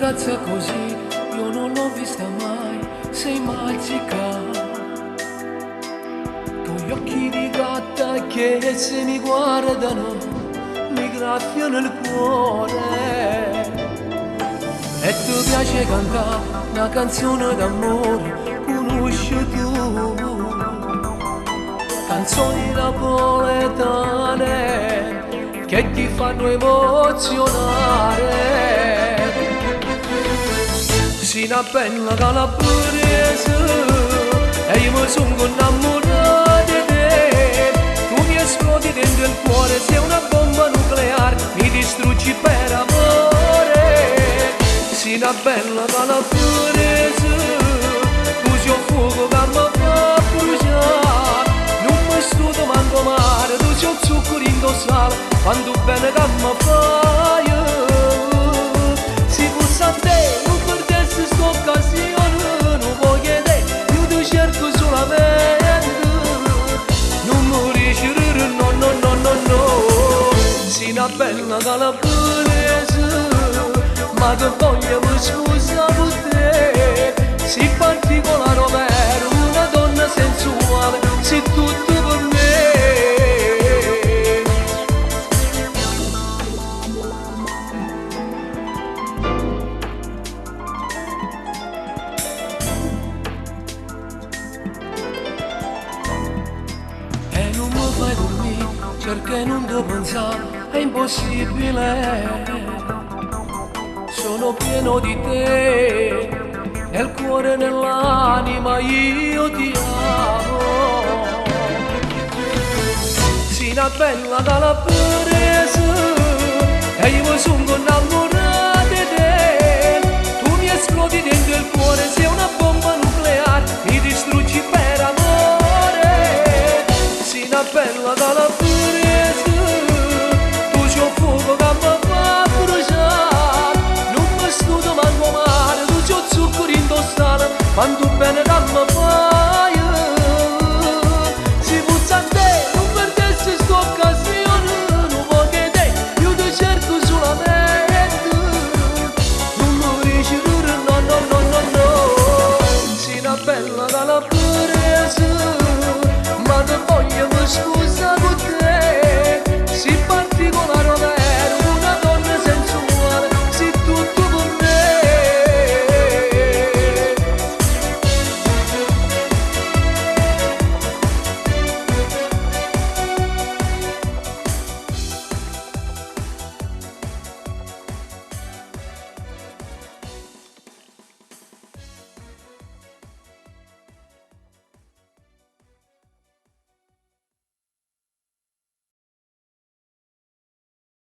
ragazza così io non l'ho vista mai, sei magica. Con gli occhi di gatta che se mi guardano mi graffiano il cuore. E ti piace cantare una canzone d'amore, conosci tu canzoni napoletane che ti fanno emozionare. Sei una bella calabrese e io mi sono innamorato di te. Tu mi esplodi dentro il cuore, sei una bomba nucleare, mi distruggi per amore. Sei una bella calabrese, tu sei un fuoco che mi fa bruciare. Non mi studo manco mare, tu sei un zucchero indossale, quando bene che mi fai. Si fosse a te, non perdessi sta occasione, non voglio te, io ti cerco solamente. Non mi riuscire, no, no, no, no, no. Sei una bella calabrese, ma che voglio mi scusa per te. Sei particolare, vero, una donna sensuale, sei tutto per me. E non mi fai dormire, cerca non ti pensare, è impossibile. Sono pieno di te, nel cuore e nell'anima io ti amo. Sei una bella calabrese e io mi sono innamorato di te. Tu mi esplodi dentro il cuore, sei una bomba nucleare, mi distruggi per amore. Sei una bella calabrese, tu sei un fuoco che mi fa bruciare. Non mi studo manco male, tu sei un zucchero indossale, quando bene che mi fai. Si fosse a te, non perdessi sta occasione, non voglio te, io ti cerco solamente. Non mi riuscire, no, no, no, no, no. Sei una bella calabrese, ma che voglio mi scusa con te.